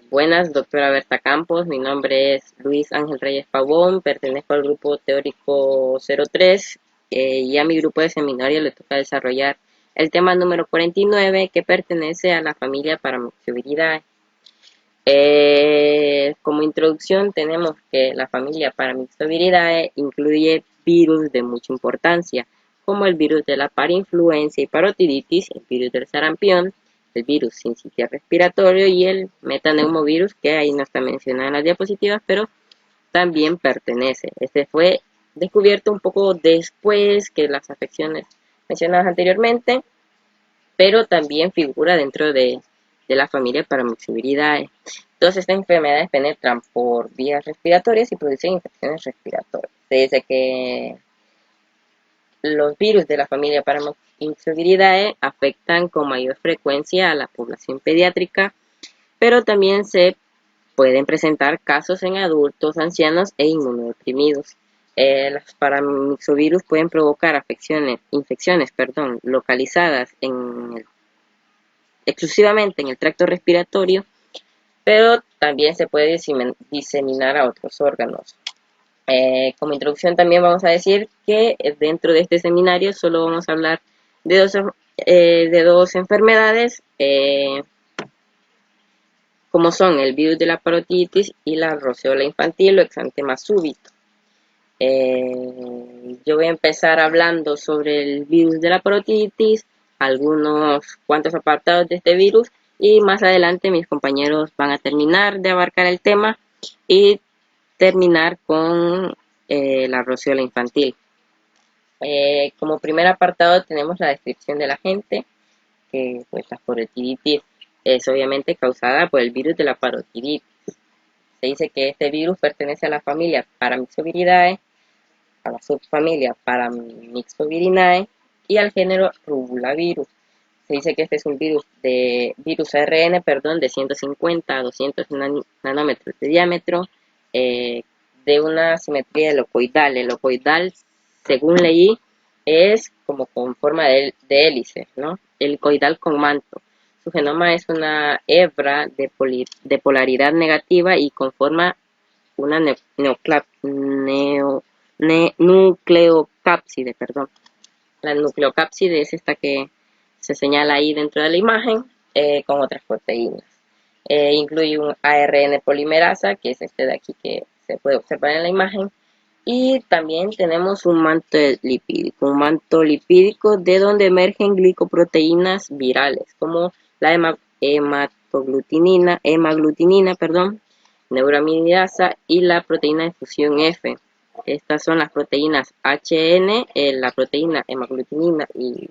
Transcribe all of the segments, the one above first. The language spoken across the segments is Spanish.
Buenas, doctora Berta Campos. Mi nombre es Luis Ángel Reyes Pavón. Pertenezco al grupo teórico 03 y a mi grupo de seminario le toca desarrollar el tema número 49 que pertenece a la familia Paramyxoviridae. Como introducción tenemos que la familia Paramyxoviridae incluye virus de mucha importancia, como el virus de la parainfluencia y parotiditis, el virus del sarampión, el virus sincitial respiratorio y el metaneumovirus, que ahí no está mencionado en las diapositivas, pero también pertenece. Este fue descubierto un poco después que las afecciones mencionadas anteriormente, pero también figura dentro de la familia Paramyxoviridae. Todas estas enfermedades penetran por vías respiratorias y producen infecciones respiratorias. Se dice que los virus de la familia Paramyxoviridae afectan con mayor frecuencia a la población pediátrica, pero también se pueden presentar casos en adultos, ancianos e inmunodeprimidos. Los paramyxovirus pueden provocar infecciones localizadas exclusivamente en el tracto respiratorio, pero también se puede diseminar a otros órganos. Como introducción también vamos a decir que dentro de este seminario solo vamos a hablar de dos enfermedades, como son el virus de la parotiditis y la roceola infantil o exantema súbito. Yo voy a empezar hablando sobre el virus de la parotiditis, algunos cuantos apartados de este virus, y más adelante mis compañeros van a terminar de abarcar el tema y terminar con la roceola infantil. Como primer apartado tenemos la descripción del agente, que pues la parotiditis es obviamente causada por el virus de la parotiditis. Se dice que este virus pertenece a la familia Paramyxoviridae, a la subfamilia Paramyxoviridae y al género Rubulavirus. Se dice que este es un virus ARN, de 150 a 200 nanómetros de diámetro, de una simetría helicoidal. El helicoidal, según leí, es como con forma de hélice, ¿no? Helicoidal con manto. Su genoma es una hebra de polaridad negativa y conforma una nucleocápside, La nucleocápside es esta que se señala ahí dentro de la imagen, con otras proteínas. Incluye un ARN polimerasa, que es este de aquí que se puede observar en la imagen, y también tenemos un manto lipídico de donde emergen glicoproteínas virales, como la hemaglutinina, neuraminidasa y la proteína de fusión F. Estas son las proteínas HN, la proteína hemaglutinina y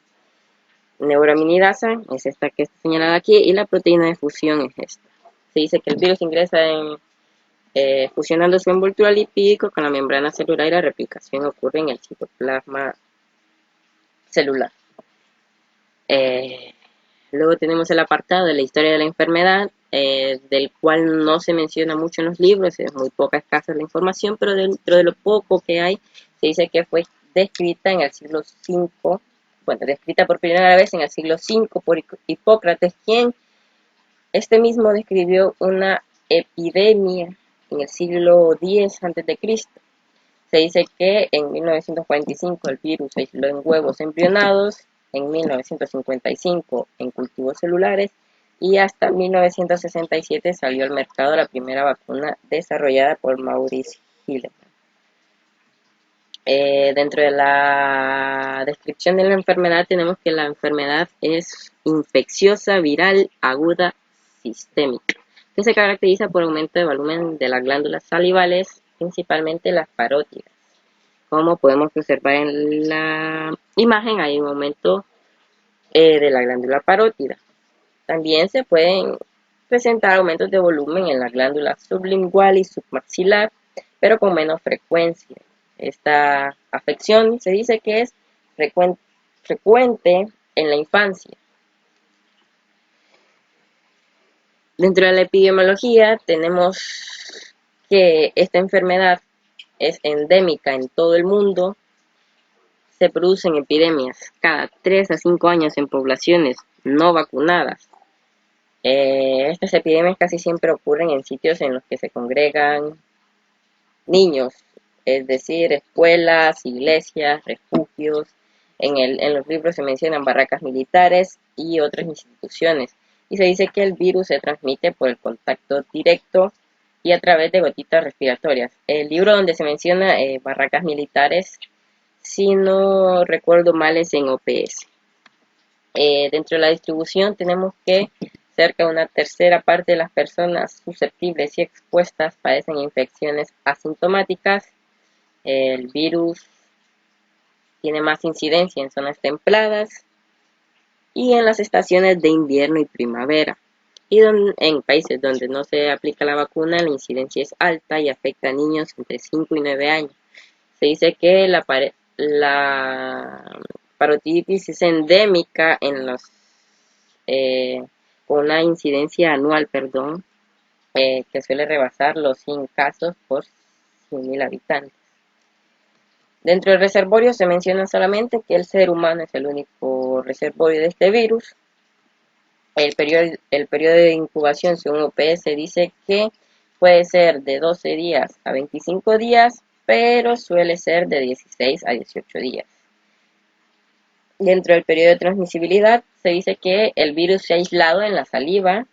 neuraminidasa, es esta que está señalada aquí, y la proteína de fusión es esta. Se dice que el virus ingresa fusionando su envoltura lipídico con la membrana celular y la replicación ocurre en el citoplasma celular. Luego tenemos el apartado de la historia de la enfermedad, del cual no se menciona mucho en los libros, es muy poca, escasa la información, pero dentro de lo poco que hay, se dice que fue descrita en el siglo V, descrita por primera vez en el siglo V por Hipócrates, quien este mismo describió una epidemia en el siglo X a.C. Se dice que en 1945 el virus se aisló en huevos embrionados, en 1955 en cultivos celulares y hasta 1967 salió al mercado la primera vacuna desarrollada por Maurice Hilleman. Dentro de la descripción de la enfermedad tenemos que la enfermedad es infecciosa, viral, aguda, sistémica, que se caracteriza por aumento de volumen de las glándulas salivales, principalmente las parótidas. Como podemos observar en la imagen, hay un aumento de la glándula parótida. También se pueden presentar aumentos de volumen en la glándula sublingual y submaxilar, pero con menos frecuencia. Esta afección se dice que es frecuente en la infancia. Dentro de la epidemiología tenemos que esta enfermedad es endémica en todo el mundo. Se producen epidemias cada 3 a 5 años en poblaciones no vacunadas. Estas epidemias casi siempre ocurren en sitios en los que se congregan niños, es decir, escuelas, iglesias, refugios. En los libros se mencionan barracas militares y otras instituciones. Y se dice que el virus se transmite por el contacto directo y a través de gotitas respiratorias. El libro donde se menciona barracas militares, si no recuerdo mal, es en OPS. Dentro de la distribución tenemos que cerca de una tercera parte de las personas susceptibles y expuestas padecen infecciones asintomáticas. El virus tiene más incidencia en zonas templadas y en las estaciones de invierno y primavera. Y en países donde no se aplica la vacuna, la incidencia es alta y afecta a niños entre 5 y 9 años. Se dice que la parotiditis es endémica en los con una incidencia anual, que suele rebasar los 100 casos por 100.000 habitantes. Dentro del reservorio se menciona solamente que el ser humano es el único reservorio de este virus. El periodo de incubación, según OPS, dice que puede ser de 12 días a 25 días, pero suele ser de 16 a 18 días. Dentro del periodo de transmisibilidad se dice que el virus se ha aislado en la saliva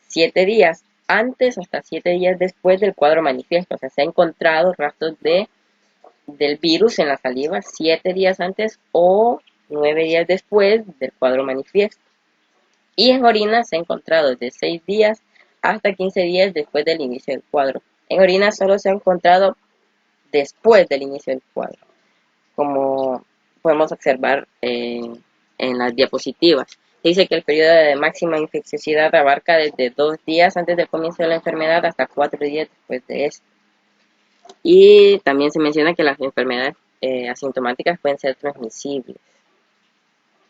7 días antes hasta 7 días después del cuadro manifiesto. O sea, se ha encontrado rastros del virus en la saliva 7 días antes o 9 días después del cuadro manifiesto. Y en orina se ha encontrado desde 6 días hasta 15 días después del inicio del cuadro. En orina solo se ha encontrado después del inicio del cuadro, como podemos observar en las diapositivas. Dice que el periodo de máxima infecciosidad abarca desde 2 días antes del comienzo de la enfermedad hasta 4 días después de esto. Y también se menciona que las enfermedades asintomáticas pueden ser transmisibles.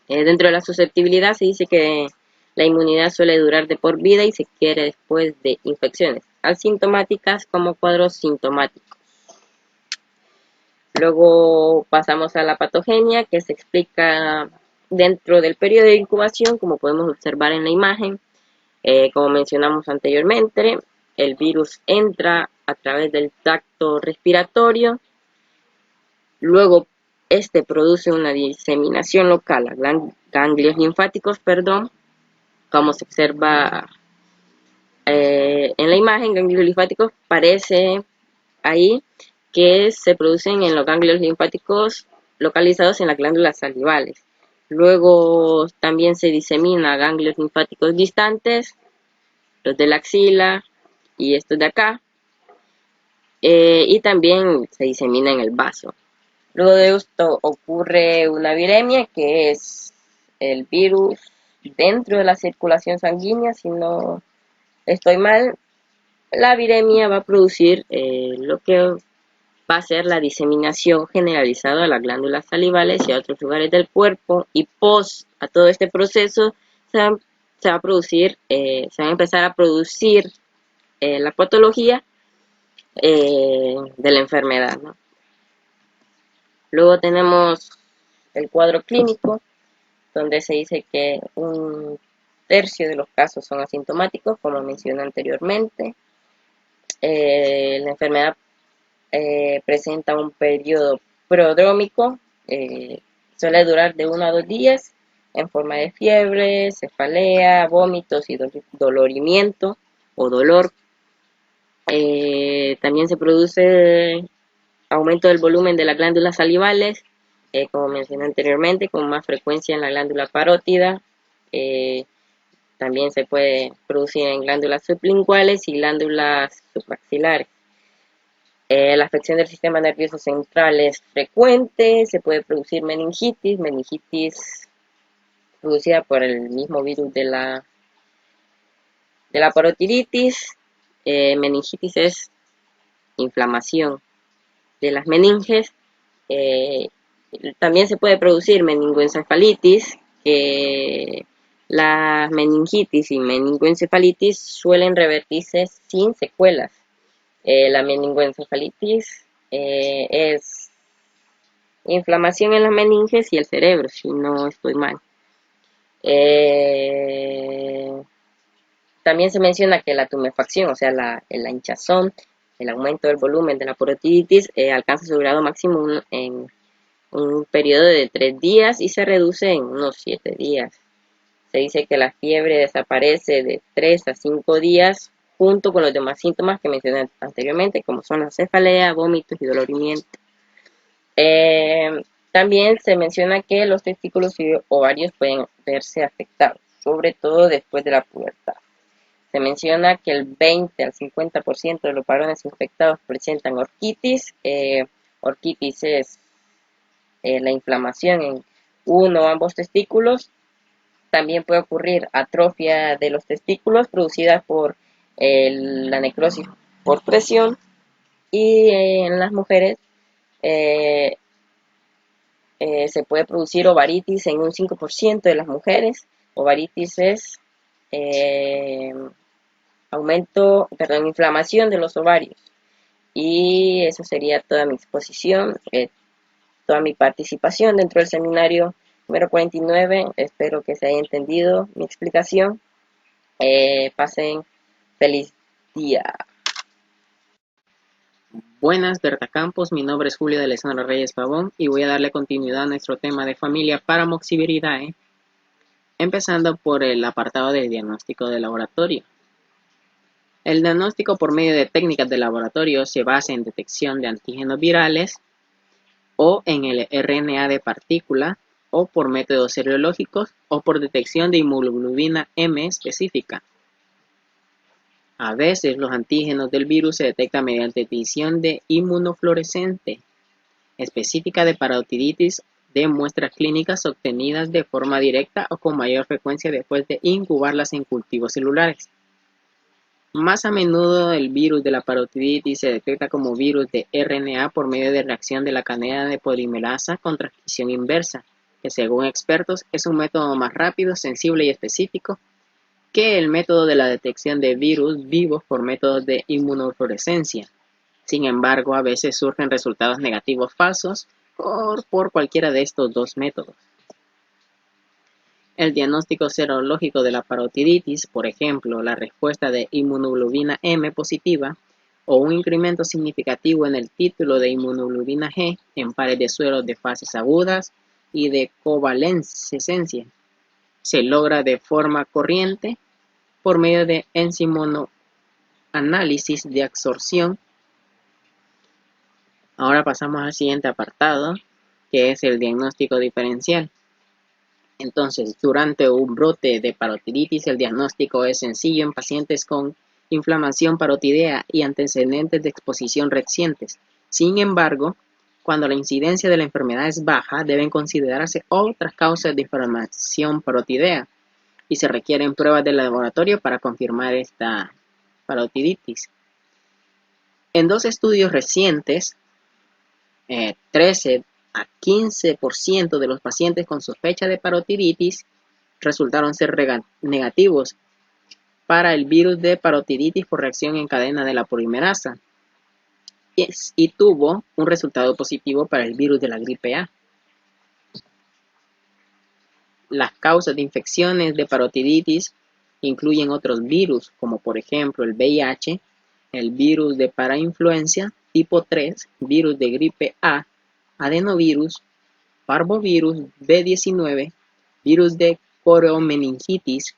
Dentro de la susceptibilidad se dice que la inmunidad suele durar de por vida y se adquiere después de infecciones asintomáticas como cuadros sintomáticos. Luego pasamos a la patogenia, que se explica dentro del periodo de incubación, como podemos observar en la imagen. Como mencionamos anteriormente, el virus entra a través del tracto respiratorio, luego este produce una diseminación local a ganglios linfáticos, como se observa en la imagen. Ganglios linfáticos parece ahí que se producen en los ganglios linfáticos localizados en las glándulas salivales. Luego también se disemina a ganglios linfáticos distantes, los de la axila y estos de acá, y también se disemina en el vaso. Luego de esto ocurre una viremia, que es el virus dentro de la circulación sanguínea. Si no estoy mal, la viremia va a producir lo que va a ser la diseminación generalizada a las glándulas salivales y a otros lugares del cuerpo, y post a todo este proceso se va a producir, se va a empezar a producir la patología de la enfermedad, ¿no? Luego tenemos el cuadro clínico, donde se dice que 1/3 de los casos son asintomáticos, como mencioné anteriormente. La enfermedad presenta un periodo prodrómico, suele durar de 1 a 2 días, en forma de fiebre, cefalea, vómitos y dolorimiento o dolor. También se produce aumento del volumen de las glándulas salivales, como mencioné anteriormente, con más frecuencia en la glándula parótida. También se puede producir en glándulas sublinguales y glándulas supraxilares. La afección del sistema nervioso central es frecuente. Se puede producir meningitis producida por el mismo virus de la parotiditis. Meningitis es inflamación de las meninges. También se puede producir meningoencefalitis, que las meningitis y meningoencefalitis suelen revertirse sin secuelas. La meningoencefalitis es inflamación en las meninges y el cerebro, si no estoy mal. También se menciona que la tumefacción, o sea, la hinchazón, el aumento del volumen de la parotiditis alcanza su grado máximo en un periodo de 3 días y se reduce en unos 7 días. Se dice que la fiebre desaparece de 3 a 5 días junto con los demás síntomas que mencioné anteriormente, como son la cefalea, vómitos y dolorimiento. También se menciona que los testículos y ovarios pueden verse afectados, sobre todo después de la pubertad. Se menciona que el 20 al 50% de los varones infectados presentan orquitis. Orquitis es la inflamación en uno o ambos testículos. También puede ocurrir atrofia de los testículos producida por la necrosis por presión. Y en las mujeres se puede producir ovaritis en un 5% de las mujeres. Ovaritis es inflamación de los ovarios. Y eso sería toda mi exposición, toda mi participación dentro del seminario número 49. Espero que se haya entendido mi explicación. Pasen feliz día. Buenas, Berta Campos, mi nombre es Julio de Alessandro Reyes Pavón y voy a darle continuidad a nuestro tema de familia Paramoxiviridae, empezando por el apartado de diagnóstico de laboratorio. El diagnóstico por medio de técnicas de laboratorio se basa en detección de antígenos virales o en el RNA de partícula o por métodos serológicos o por detección de inmunoglobulina M específica. A veces los antígenos del virus se detectan mediante adición de inmunofluorescente específica de parotiditis de muestras clínicas obtenidas de forma directa o con mayor frecuencia después de incubarlas en cultivos celulares. Más a menudo el virus de la parotiditis se detecta como virus de RNA por medio de reacción de la cadena de polimerasa con transcripción inversa, que según expertos es un método más rápido, sensible y específico que el método de la detección de virus vivos por métodos de inmunofluorescencia. Sin embargo, a veces surgen resultados negativos falsos por cualquiera de estos dos métodos. El diagnóstico serológico de la parotiditis, por ejemplo, la respuesta de inmunoglobulina M positiva o un incremento significativo en el título de inmunoglobulina G en pares de sueros de fases agudas y de covalescencia, se logra de forma corriente por medio de enzimoanálisis de absorción. Ahora pasamos al siguiente apartado, que es el diagnóstico diferencial. Entonces, durante un brote de parotiditis, el diagnóstico es sencillo en pacientes con inflamación parotidea y antecedentes de exposición recientes. Sin embargo, cuando la incidencia de la enfermedad es baja, deben considerarse otras causas de inflamación parotidea y se requieren pruebas de laboratorio para confirmar esta parotiditis. En dos estudios recientes, 13 a 15% de los pacientes con sospecha de parotiditis resultaron ser negativos para el virus de parotiditis por reacción en cadena de la polimerasa y tuvo un resultado positivo para el virus de la gripe A. Las causas de infecciones de parotiditis incluyen otros virus, como por ejemplo el VIH, el virus de parainfluencia tipo 3, virus de gripe A, adenovirus, parvovirus B19, virus de coriomeningitis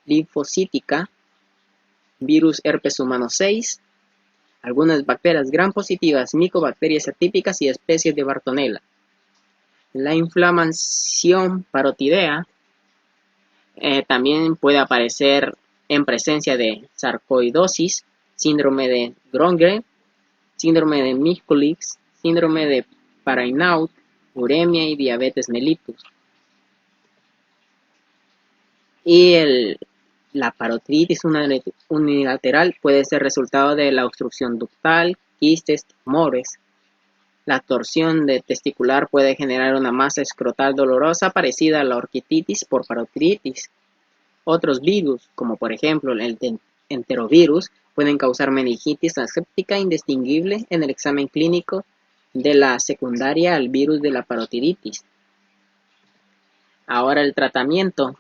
linfocítica, virus herpes humano 6, algunas bacterias gram positivas, micobacterias atípicas y especies de Bartonella. La inflamación parotidea también puede aparecer en presencia de sarcoidosis, síndrome de Grongren, síndrome de Mikulicz, síndrome de Parinaud, uremia y diabetes mellitus. Y la parotiditis unilateral puede ser resultado de la obstrucción ductal, quistes, tumores. La torsión testicular puede generar una masa escrotal dolorosa parecida a la orquitis por parotiditis. Otros virus, como por ejemplo el enterovirus, pueden causar meningitis aséptica indistinguible en el examen clínico de la secundaria al virus de la parotiditis. Ahora el tratamiento.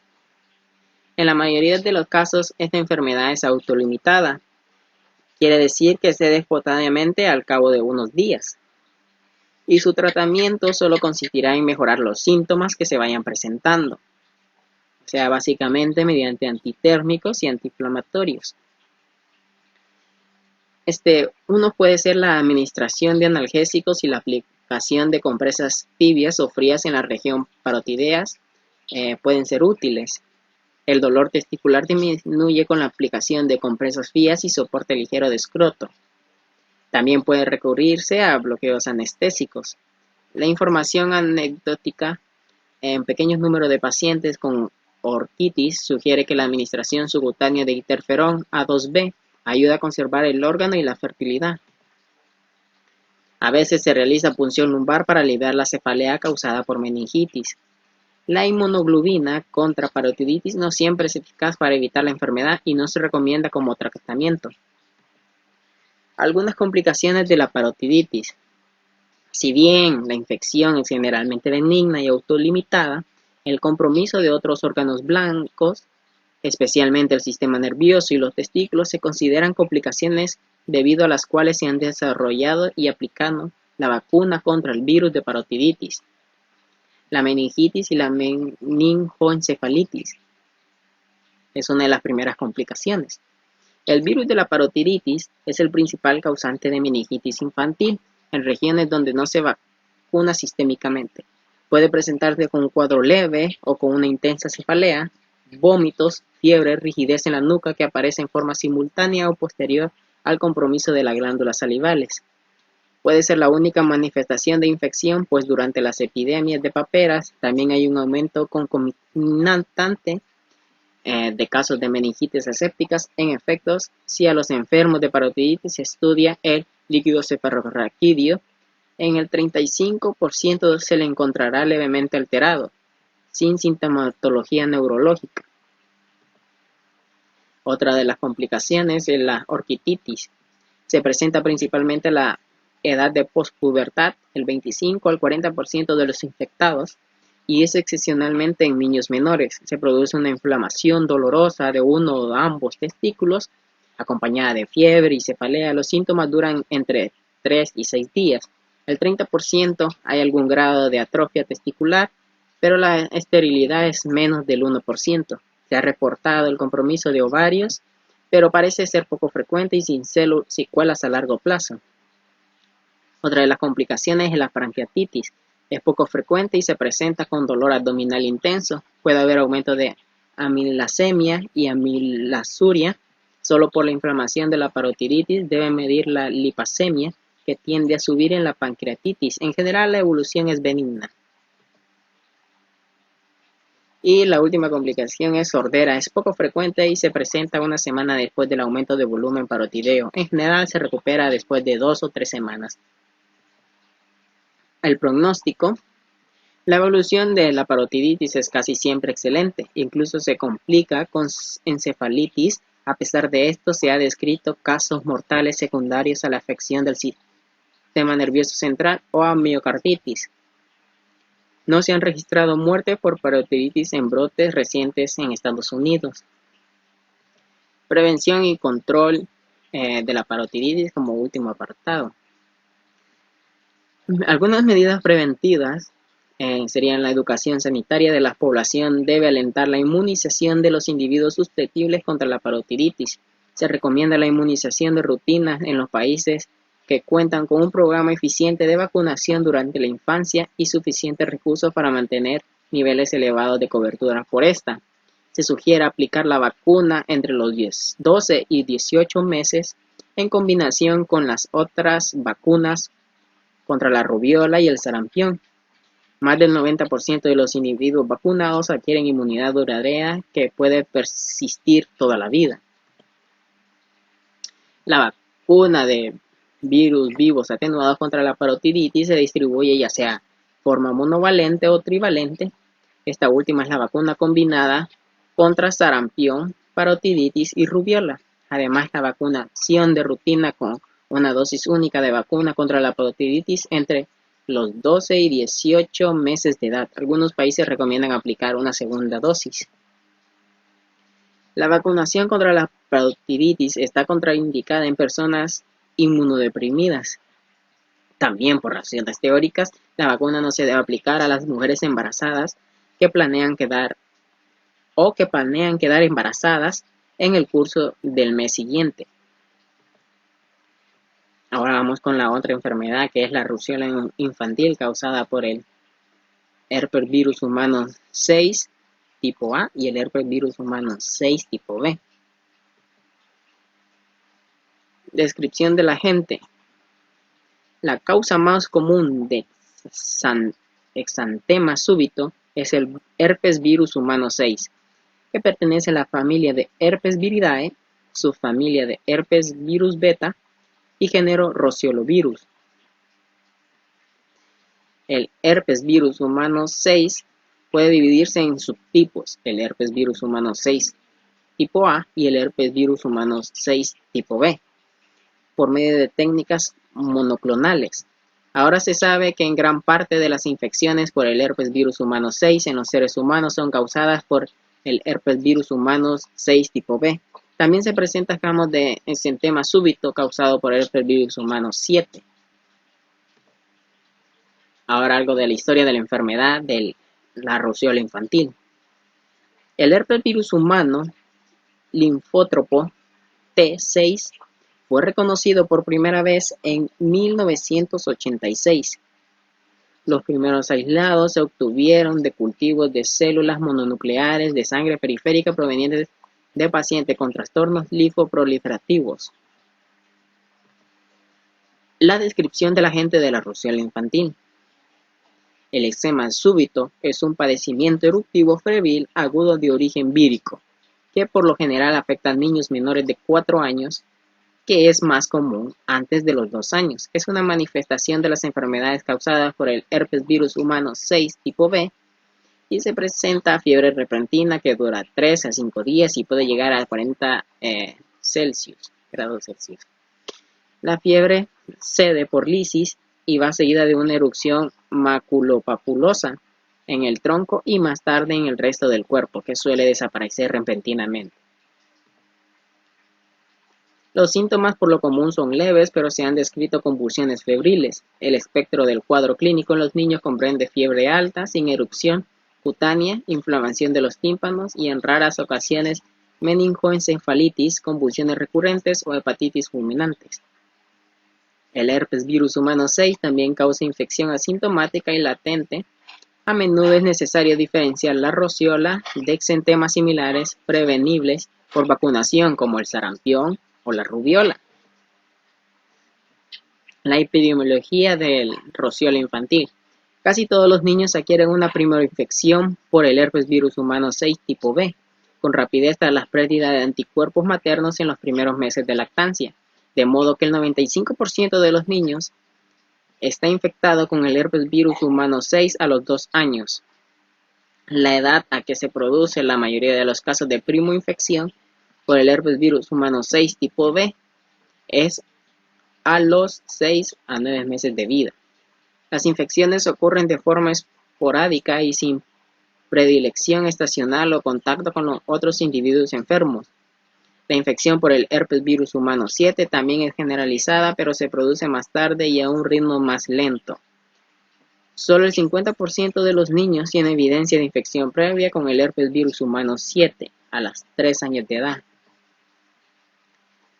En la mayoría de los casos, esta enfermedad es autolimitada. Quiere decir que cede espontáneamente al cabo de unos días. Y su tratamiento solo consistirá en mejorar los síntomas que se vayan presentando. O sea, básicamente mediante antitérmicos y antiinflamatorios. Uno puede ser la administración de analgésicos y la aplicación de compresas tibias o frías en la región parotideas pueden ser útiles. El dolor testicular disminuye con la aplicación de compresas frías y soporte ligero de escroto. También puede recurrirse a bloqueos anestésicos. La información anecdótica en pequeños números de pacientes con orquitis sugiere que la administración subcutánea de interferón A2B ayuda a conservar el órgano y la fertilidad. A veces se realiza punción lumbar para aliviar la cefalea causada por meningitis. La inmunoglobulina contra parotiditis no siempre es eficaz para evitar la enfermedad y no se recomienda como tratamiento. Algunas complicaciones de la parotiditis. Si bien la infección es generalmente benigna y autolimitada, el compromiso de otros órganos blancos, especialmente el sistema nervioso y los testículos, se consideran complicaciones debido a las cuales se han desarrollado y aplicado la vacuna contra el virus de parotiditis, la meningitis y la meningoencefalitis. Es una de las primeras complicaciones. El virus de la parotiditis es el principal causante de meningitis infantil en regiones donde no se vacuna sistémicamente. Puede presentarse con un cuadro leve o con una intensa cefalea, vómitos, fiebre, rigidez en la nuca que aparece en forma simultánea o posterior al compromiso de las glándulas salivales. Puede ser la única manifestación de infección, pues durante las epidemias de paperas también hay un aumento concomitante de casos de meningitis asépticas. En efectos, si a los enfermos de parotiditis se estudia el líquido cefalorraquídeo, en el 35% se le encontrará levemente alterado, sin sintomatología neurológica. Otra de las complicaciones es la orquititis. Se presenta principalmente a la edad de pospubertad, el 25 al 40% de los infectados, y es excepcionalmente en niños menores. Se produce una inflamación dolorosa de uno o ambos testículos, acompañada de fiebre y cefalea. Los síntomas duran entre 3 y 6 días. El 30% hay algún grado de atrofia testicular, pero la esterilidad es menos del 1%. Se ha reportado el compromiso de ovarios, pero parece ser poco frecuente y sin secuelas a largo plazo. Otra de las complicaciones es la pancreatitis. Es poco frecuente y se presenta con dolor abdominal intenso. Puede haber aumento de amilasemia y amilasuria. Solo por la inflamación de la parotiditis debe medir la lipasemia, que tiende a subir en la pancreatitis. En general, la evolución es benigna. Y la última complicación es sordera. Es poco frecuente y se presenta una semana después del aumento de volumen parotideo. En general, se recupera después de 2 o 3 semanas. El pronóstico. La evolución de la parotiditis es casi siempre excelente, incluso se complica con encefalitis. A pesar de esto, se ha descrito casos mortales secundarios a la afección del sistema nervioso central o a miocarditis. No se han registrado muertes por parotiditis en brotes recientes en Estados Unidos. Prevención y control de la parotiditis como último apartado. Algunas medidas preventivas serían la educación sanitaria de la población. Debe alentar la inmunización de los individuos susceptibles contra la parotiditis. Se recomienda la inmunización de rutina en los países que cuentan con un programa eficiente de vacunación durante la infancia y suficientes recursos para mantener niveles elevados de cobertura por esta. Se sugiere aplicar la vacuna entre los 12 y 18 meses en combinación con las otras vacunas contra la rubiola y el sarampión. Más del 90% de los individuos vacunados adquieren inmunidad duradera que puede persistir toda la vida. La vacuna de virus vivos atenuados contra la parotiditis se distribuye ya sea forma monovalente o trivalente. Esta última es la vacuna combinada contra sarampión, parotiditis y rubiola. Además, la vacunación de rutina con una dosis única de vacuna contra la parotiditis entre los 12 y 18 meses de edad. Algunos países recomiendan aplicar una segunda dosis. La vacunación contra la parotiditis está contraindicada en personas inmunodeprimidas. También por razones teóricas, la vacuna no se debe aplicar a las mujeres embarazadas que planean quedar embarazadas en el curso del mes siguiente. Ahora vamos con la otra enfermedad, que es la rubiola infantil causada por el herpes virus humano 6 tipo A y el herpes virus humano 6 tipo B. Descripción del agente. La causa más común de exantema súbito es el herpes virus humano 6, que pertenece a la familia de Herpes viridae, subfamilia de herpes virus beta y género Rociolovirus. El herpes virus humano 6 puede dividirse en subtipos: el herpes virus humano 6 tipo A y el herpes virus humano 6 tipo B, por medio de técnicas monoclonales. Ahora se sabe que en gran parte de las infecciones por el herpes virus humano 6 en los seres humanos son causadas por el herpes virus humano 6 tipo B. También se presentan casos de exantema súbito causado por el herpes virus humano 7. Ahora algo de la historia de la enfermedad de la rubiola infantil. El herpes virus humano linfótropo T6 fue reconocido por primera vez en 1986. Los primeros aislados se obtuvieron de cultivos de células mononucleares de sangre periférica provenientes de pacientes con trastornos linfoproliferativos. La descripción del agente de la rubiola infantil. El eczema súbito es un padecimiento eruptivo febril agudo de origen vírico, que por lo general afecta a niños menores de 4 años, que es más común antes de los 2 años. Es una manifestación de las enfermedades causadas por el herpes virus humano 6 tipo B y se presenta fiebre repentina que dura 3 a 5 días y puede llegar a 40 grados Celsius. La fiebre cede por lisis y va seguida de una erupción maculopapulosa en el tronco y más tarde en el resto del cuerpo, que suele desaparecer repentinamente. Los síntomas por lo común son leves, pero se han descrito convulsiones febriles. El espectro del cuadro clínico en los niños comprende fiebre alta, sin erupción cutánea, inflamación de los tímpanos y en raras ocasiones meningoencefalitis, convulsiones recurrentes o hepatitis fulminantes. El herpes virus humano 6 también causa infección asintomática y latente. A menudo es necesario diferenciar la rubiola de exantemas similares prevenibles por vacunación, como el sarampión o la rubiola. La epidemiología del rubiola infantil. Casi todos los niños adquieren una primera infección por el herpes virus humano 6 tipo B, con rapidez tras la pérdida de anticuerpos maternos en los primeros meses de lactancia, de modo que el 95% de los niños está infectado con el herpes virus humano 6 a los 2 años. La edad a que se produce la mayoría de los casos de primoinfección por el herpes virus humano 6 tipo B es a los 6 a 9 meses de vida. Las infecciones ocurren de forma esporádica y sin predilección estacional o contacto con los otros individuos enfermos. La infección por el herpes virus humano 7 también es generalizada, pero se produce más tarde y a un ritmo más lento. Solo el 50% de los niños tiene evidencia de infección previa con el herpes virus humano 7 a los 3 años de edad.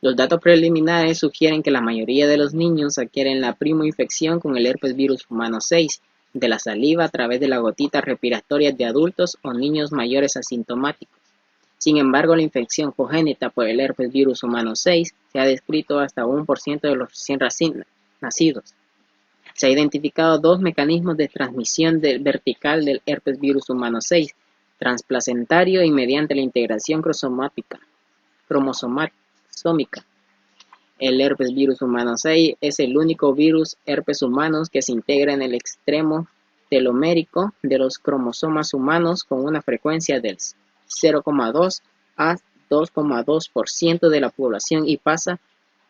Los datos preliminares sugieren que la mayoría de los niños adquieren la primoinfección con el herpes virus humano 6 de la saliva a través de las gotitas respiratorias de adultos o niños mayores asintomáticos. Sin embargo, la infección congénita por el herpes virus humano 6 se ha descrito hasta 1% de los recién nacidos. Se han identificado 2 mecanismos de transmisión vertical del herpes virus humano 6, transplacentario y mediante la integración cromosómica. El herpes virus humano 6 es el único virus herpes humanos que se integra en el extremo telomérico de los cromosomas humanos con una frecuencia del 0,2 a 2,2% de la población y pasa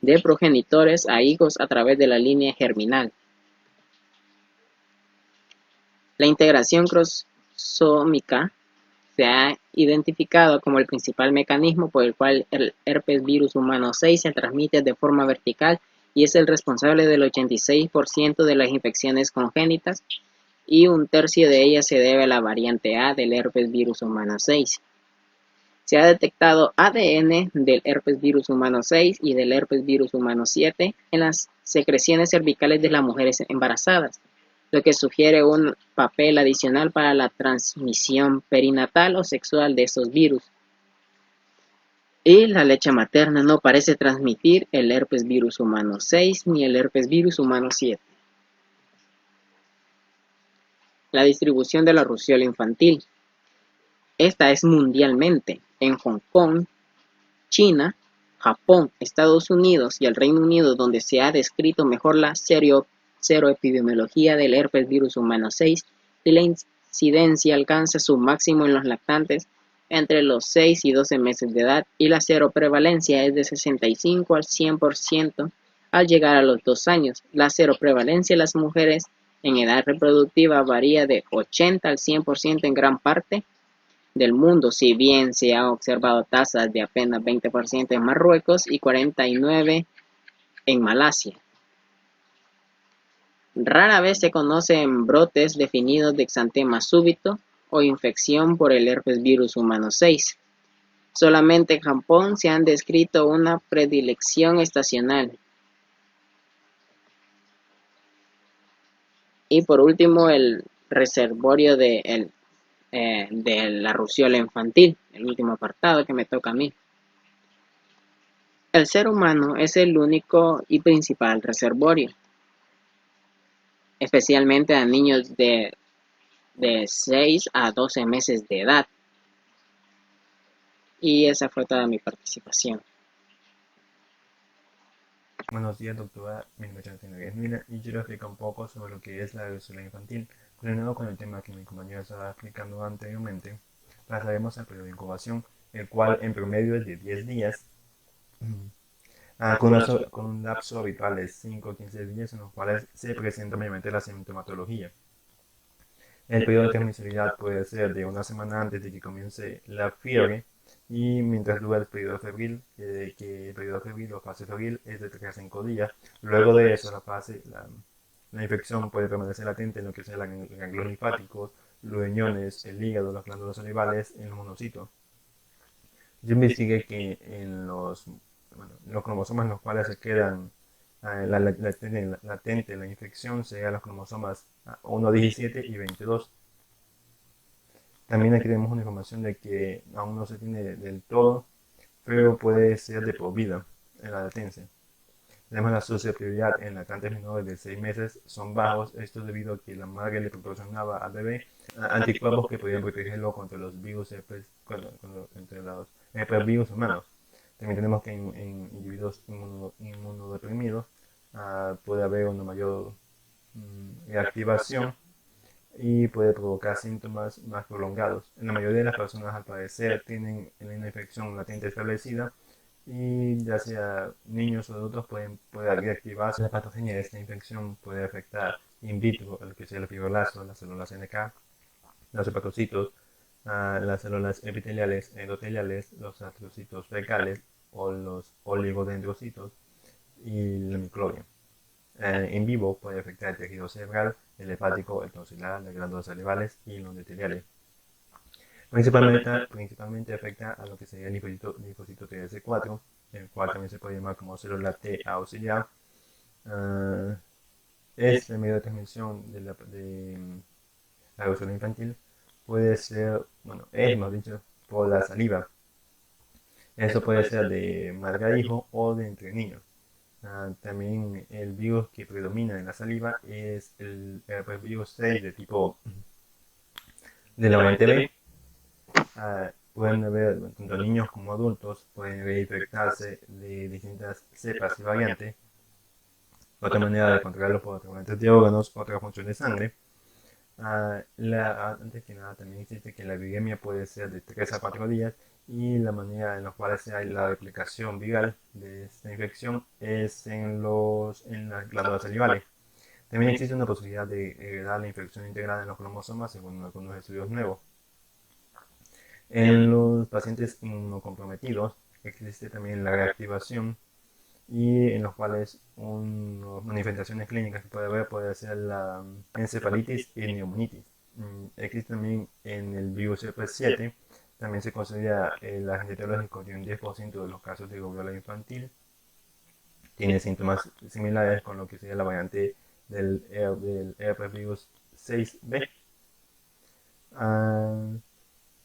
de progenitores a hijos a través de la línea germinal. La integración cromosómica se ha identificado como el principal mecanismo por el cual el herpes virus humano 6 se transmite de forma vertical y es el responsable del 86% de las infecciones congénitas y un tercio de ellas se debe a la variante A del herpes virus humano 6. Se ha detectado ADN del herpes virus humano 6 y del herpes virus humano 7 en las secreciones cervicales de las mujeres embarazadas, lo que sugiere un papel adicional para la transmisión perinatal o sexual de estos virus. Y la leche materna no parece transmitir el herpes virus humano 6 ni el herpes virus humano 7. La distribución de la rubiola infantil. Esta es mundialmente. En Hong Kong, China, Japón, Estados Unidos y el Reino Unido, donde se ha descrito mejor la seroepidemiología del herpes virus humano 6 y la incidencia alcanza su máximo en los lactantes entre los 6 y 12 meses de edad y la seroprevalencia es de 65 al 100% al llegar a los 2 años. La seroprevalencia en las mujeres en edad reproductiva varía de 80 al 100% en gran parte del mundo, si bien se han observado tasas de apenas 20% en Marruecos y 49% en Malasia. Rara vez se conocen brotes definidos de exantema súbito o infección por el herpes virus humano 6. Solamente en Japón se han descrito una predilección estacional. Y por último, el reservorio de la rubiola infantil, el último apartado que me toca a mí. El ser humano es el único y principal reservorio, especialmente a niños de 6 a 12 meses de edad. Y esa fue toda mi participación. Buenos días, doctora. Mi nombre es Antonio Guesmina y quiero explicar un poco sobre lo que es la rubiola infantil, relacionado con el tema que mi compañero estaba explicando anteriormente. Pasaremos al periodo de incubación, el cual en promedio es de 10 días, con un lapso habitual de 5 o 15 días en los cuales se presenta mayormente la sintomatología. El periodo de transmisibilidad puede ser de una semana antes de que comience la fiebre y mientras dura el periodo febril, que el periodo febril o fase febril es de 3 a 5 días. Luego de eso, la infección puede permanecer latente en lo que sea los ganglios linfáticos, los riñones, el hígado, las glándulas salivales, en los monocitos. Yo investigué que los cromosomas en los cuales se quedan latente la infección serían los cromosomas 1, 17 y 22. También aquí tenemos una información de que aún no se tiene del todo, pero puede ser de por vida en la latencia. Tenemos la susceptibilidad en lactantes menores de 6 meses son bajos, esto debido a que la madre le proporcionaba al bebé anticuerpos que podían protegerlo contra los virus entre los herpesvirus humanos. También tenemos que en individuos inmunodeprimidos puede haber una mayor reactivación y puede provocar síntomas más prolongados. En la mayoría de las personas, al parecer, tienen una infección latente establecida y ya sea niños o adultos puede reactivarse la patogenia de esta infección, puede afectar in vitro el que sea el fibroblasto, las células NK, los hepatocitos, las células epiteliales, endoteliales, los astrocitos fecales o los oligodendrocitos y la microbio. En vivo puede afectar el tejido cerebral, el hepático, el tonsilar, las glándulas salivales y los endoteliales. Principalmente afecta a lo que sería el linfocito TS4, el cual también se puede llamar como célula T auxiliar. Es el medio de transmisión de la rubiola infantil. Puede ser, es más dicho, por la saliva. Eso puede ser de madre a hijo o de entre niños. También el virus que predomina en la saliva es el herpesvirus 6 de tipo de la variante B. Pueden haber, tanto niños como adultos, pueden infectarse de distintas cepas y variantes. Otra manera de controlarlo por trasplante de órganos, otra función de sangre. Antes que nada, también existe que la viremia puede ser de 3 a 4 días y la manera en la cual se hay la replicación viral de esta infección es en las glándulas salivales. También existe una posibilidad de heredar la infección integrada en los cromosomas según algunos estudios nuevos. En los pacientes inmunocomprometidos existe también la reactivación y en los cuales unas manifestaciones clínicas que puede haber puede ser la encefalitis y neumonitis. Existe también en el virus CP7, también se considera el agente etiológico de un 10% de los casos de rubiola infantil. Tiene síntomas similares con lo que sería la variante del herpes virus 6B. Ah,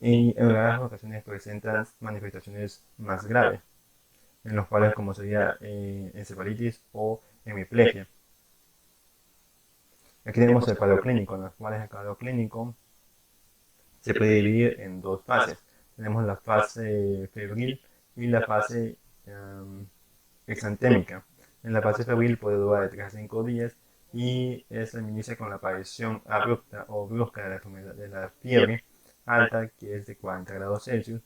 y en raras ocasiones presentan manifestaciones más graves, en los cuales como sería encefalitis o hemiplegia. Aquí tenemos el cuadro clínico, en los cuales el cuadro clínico se puede dividir en dos fases. Tenemos la fase febril y la fase exantémica. En la fase febril puede durar de 3 a 5 días y se inicia con la aparición abrupta o brusca de la enfermedad de la fiebre alta, que es de 40 grados Celsius,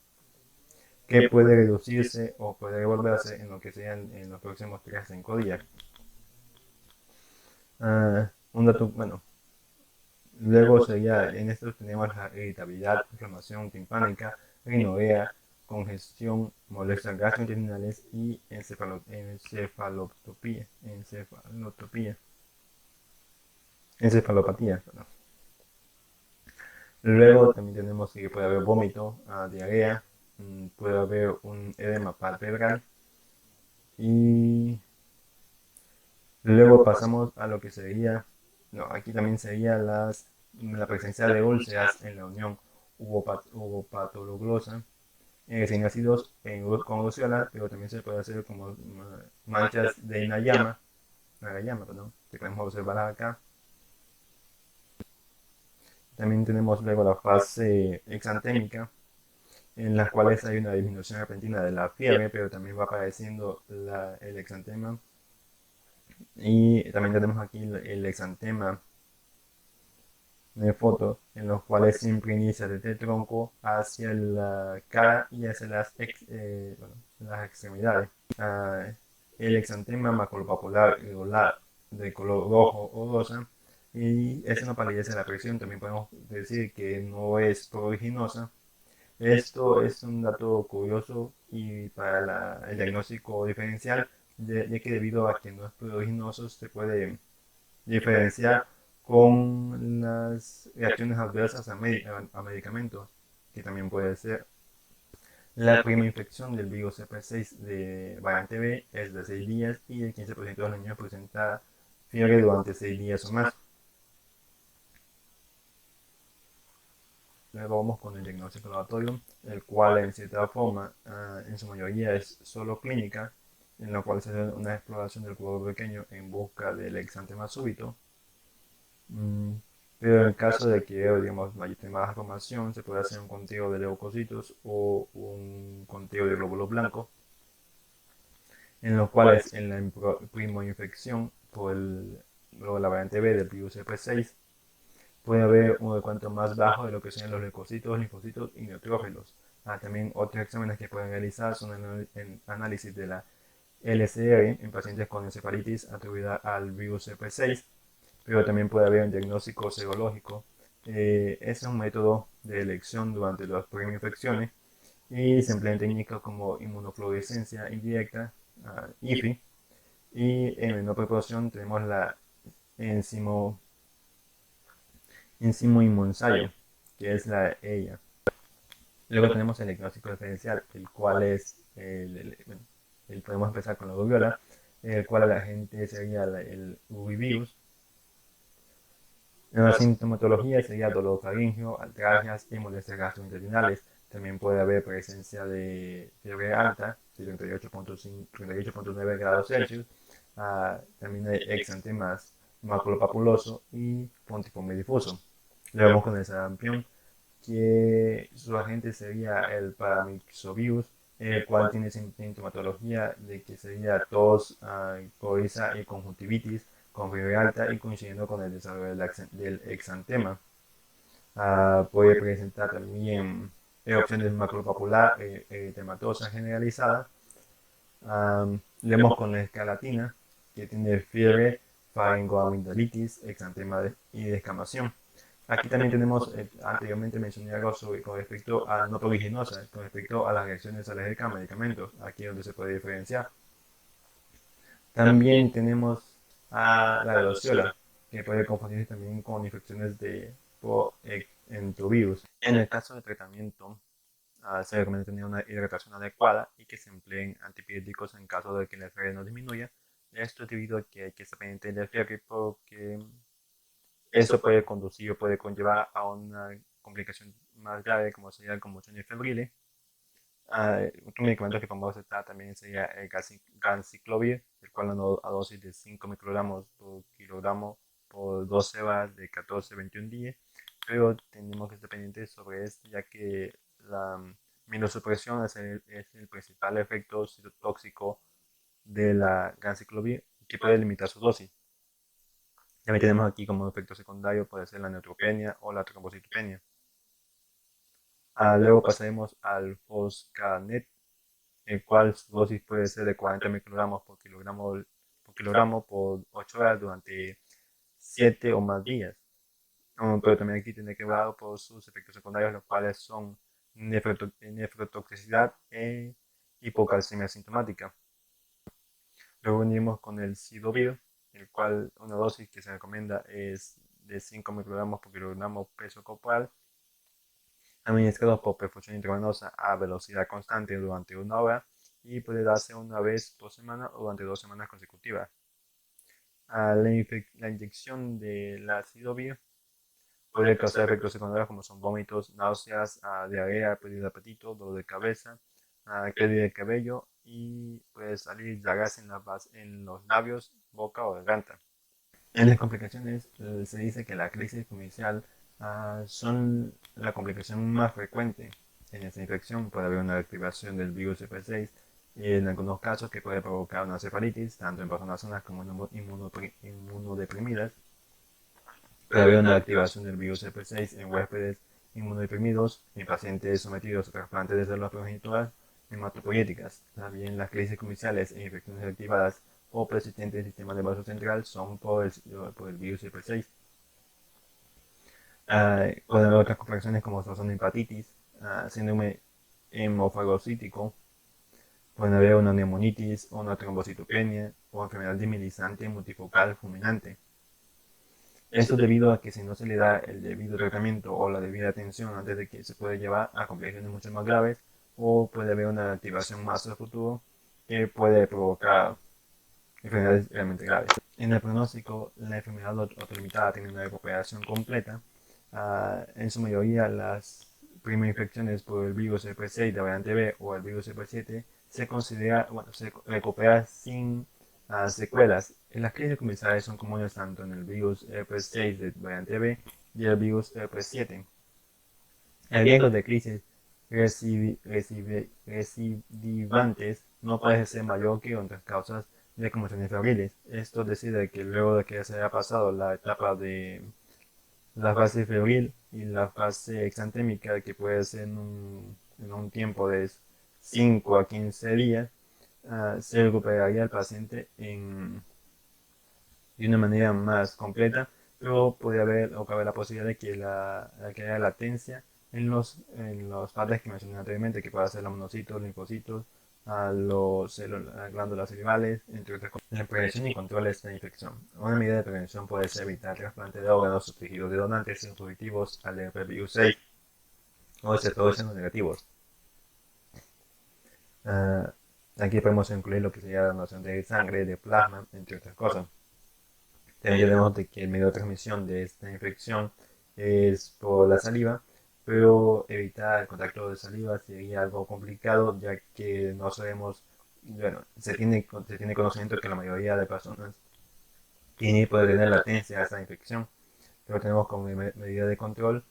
que puede reducirse o puede devolverse en lo que sean en los próximos 3 a 5 días. Un dato, bueno, luego sería, en estos tenemos la irritabilidad, inflamación timpánica, rinorrea, congestión, molestias gastrointestinales y encefalopatía. Perdón. Luego también tenemos que puede haber vómito, diarrea, puede haber un edema palpebral y luego pasamos a lo que sería, no, aquí también sería la presencia de úlceras en la unión uvopatologlosa en recién nacidos con urceola, pero también se puede hacer como manchas de Nagayama, perdón, que podemos observar acá. También tenemos luego la fase exantémica, en las cuales hay una disminución repentina de la fiebre, pero también va apareciendo el exantema. Y también tenemos aquí el exantema de fotos, en los cuales siempre inicia desde el tronco hacia la cara y hacia las extremidades. El exantema maculopapular irregular de color rojo o rosa, y esa no palidece la presión. También podemos decir que no es pruriginosa. Esto es un dato curioso y para el diagnóstico diferencial, ya que debido a que no es pruriginoso se puede diferenciar con las reacciones adversas a medicamentos, que también puede ser. La prima infección del virus CP6 de variante B es de 6 días y el 15% de los niños presenta fiebre durante 6 días o más. Luego vamos con el diagnóstico laboratorio, el cual en cierta forma, en su mayoría es solo clínica, en la cual se hace una exploración del cuerpo pequeño en busca del exantema súbito. Pero en caso de que, digamos, mayor más formación, se puede hacer un conteo de leucocitos o un conteo de glóbulos blancos, en los cuales en la primoinfección por la variante B del virus CP6 puede haber un recuento más bajo de lo que sean los leucocitos, linfocitos y neutrófilos. También otros exámenes que pueden realizar son el análisis de la LCR en pacientes con encefalitis atribuida al virus CP6, pero también puede haber un diagnóstico serológico. Ese es un método de elección durante las primoinfecciones y se emplean técnicas como inmunofluorescencia indirecta, IFI, y en menor proporción tenemos la enzimo inmunzayo, que es la EIA. Luego tenemos el diagnóstico diferencial, el cual es, podemos empezar con la rubiola, el cual la gente sería el urovirus. En la sintomatología sería dolor faríngeo, altralgias y molestias gastrointestinales. También puede haber presencia de fiebre alta, de 38.9 grados Celsius. También hay exantemas maculopapuloso y pontiforme difuso. Le vamos con el sarampión, que su agente sería el paramyxovirus, el cual tiene sintomatología de que sería tos, coriza y conjuntivitis con fiebre alta y coincidiendo con el desarrollo del exantema. Puede presentar también erupciones maculopapular, eritematosa generalizada. Leemos con la escarlatina, que tiene fiebre, faringoamigdalitis, exantema y descamación. Aquí también tenemos, anteriormente mencioné algo con respecto a no pruriginosa, con respecto a las reacciones alérgicas a medicamentos, aquí es donde se puede diferenciar. También tenemos a la glossiola, que puede confundirse también con infecciones por enterovirus. En el caso de tratamiento, se recomienda tener una hidratación adecuada y que se empleen antipiréticos en caso de que la fiebre no disminuya. Esto es debido a que hay que estar pendiente de la fiebre porque eso puede conducir o puede conllevar a una complicación más grave como sería convulsiones febriles. Otro medicamento que podemos aceptar también sería el ganciclovir, el cual a dosis de 5 microgramos por kilogramo por 12 horas de 14 a 21 días, pero tenemos que estar pendientes sobre esto ya que la inmunosupresión es el principal efecto citotóxico de la ganciclovir que puede limitar su dosis. También tenemos aquí como efecto secundario puede ser la neutropenia o la trombocitopenia. Luego pasaremos al foscarnet, el cual su dosis puede ser de 40 microgramos por kilogramo por 8 horas durante 7 o más días. Pero también aquí tiene que ver por sus efectos secundarios, los cuales son nefrotoxicidad e hipocalcemia sintomática. Luego venimos con el Cidovir, el cual una dosis que se recomienda es de 5 microgramos por kilogramo peso corporal, administrados por perfusión intravenosa a velocidad constante durante 1 hora y puede darse una vez por semana o durante 2 semanas consecutivas. La inyección del acidovir puede causar efectos secundarios como son vómitos, náuseas, diarrea, pérdida de apetito, dolor de cabeza, pérdida de cabello y puede salir llagas en los labios, boca o garganta. En las complicaciones se dice que la crisis comercial son la complicación más frecuente en esta infección. Puede haber una activación del virus F6 y en algunos casos que puede provocar una cefalitis, tanto en personas sanas como inmunodeprimidas. Puede haber una activación del virus F6 en huéspedes inmunodeprimidos, en pacientes sometidos a trasplantes de células progenitoras hematopoyéticas. También las crisis comerciales e infecciones activadas o persistentes del sistema nervioso central son por el virus F6. Pueden haber otras complicaciones como son hepatitis, síndrome hemofagocítico, pueden haber una neumonitis o una trombocitopenia o enfermedad demilizante multifocal fulminante. Esto es debido a que si no se le da el debido tratamiento o la debida atención antes de que se puede llevar a complicaciones mucho más graves o puede haber una activación más al futuro que puede provocar enfermedades realmente graves. En el pronóstico, la enfermedad autolimitada tiene una recuperación completa. En su mayoría, las primeras infecciones por el virus F6 de variante B o el virus F7 se recupera sin secuelas. Las crisis comerciales son comunes tanto en el virus F6 de variante B y el virus F7. El riesgo de crisis recidivantes no parece ser mayor que otras causas de conmociones febriles. Esto decide que luego de que se haya pasado la etapa de la fase febril y la fase exantémica, que puede ser en un tiempo de 5 a 15 días, se recuperaría el paciente de una manera más completa, pero puede haber o cabe la posibilidad de que haya latencia en los padres que mencioné anteriormente, que puede ser los monocitos, linfocitos, las glándulas salivales, entre otras cosas. La prevención y control de esta infección. Una medida de prevención puede ser evitar el trasplante de órganos o tejidos de donantes positivos al herpes 6 o receptores negativos. Aquí podemos incluir lo que sería la donación de sangre, de plasma, entre otras cosas. También tenemos de que el medio de transmisión de esta infección es por la saliva, pero evitar el contacto de saliva sería algo complicado, ya que no sabemos, bueno, se tiene conocimiento de que la mayoría de personas puede tener latencia a esta infección, pero tenemos como medida de control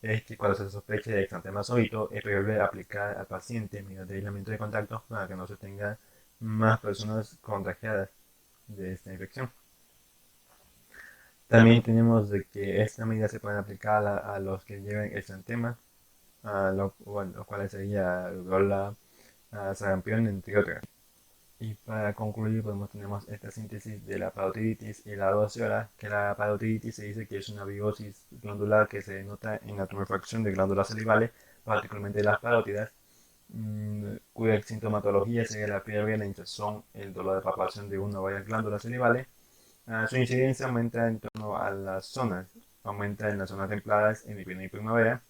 es que cuando se sospeche de exantema súbito es preferible aplicar al paciente medidas de aislamiento de contacto para que no se tenga más personas contagiadas de esta infección. También tenemos de que esta medida se puede aplicar a los que lleven exantema, los cuales sería rubiola, sarampión, entre otras. Y para concluir, tenemos esta síntesis de la parotiditis y la doceola, que la parotiditis se dice que es una bigosis glandular que se denota en la tumefacción de glándulas salivales, particularmente las parótidas, cuya sintomatología sería la fiebre, la hinchazón, el dolor de palpación de una o varias glándulas salivales. Su incidencia aumenta en torno a las zonas, aumenta en las zonas templadas en invierno y primavera.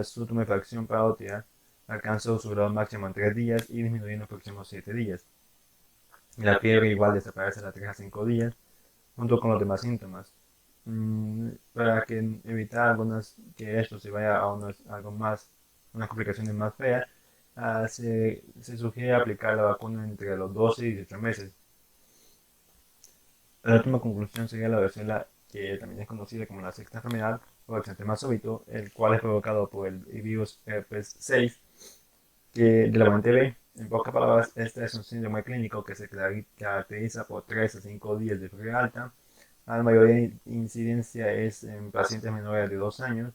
Su tumefacción parótida alcanzó su grado máximo en 3 días y disminuyó en los próximos 7 días. La fiebre igual desaparece a las 3 a 5 días, junto con los demás síntomas. Para que evitar que esto se vaya a unas complicaciones más feas, se sugiere aplicar la vacuna entre los 12 y 18 meses. La última conclusión sería la varicela, que también es conocida como la sexta enfermedad o exantema súbito, el cual es provocado por el virus herpes 6, de la variante B. En pocas palabras, este es un síndrome clínico que se caracteriza por 3 a 5 días de fiebre alta. La mayor incidencia es en pacientes menores de 2 años.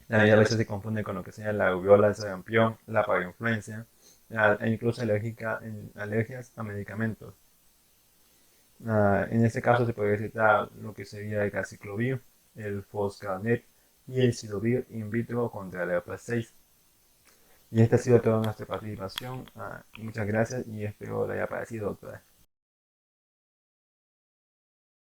La mayoría a veces se confunde con lo que sea la rubiola, el sarampión, la parainfluencia, e incluso alergias a medicamentos. En este caso se puede citar lo que sería el aciclovir, el foscarnet y el cidovir in vitro contra el herpes 6. Y esta ha sido toda nuestra participación. Muchas gracias y espero le haya parecido, doctora.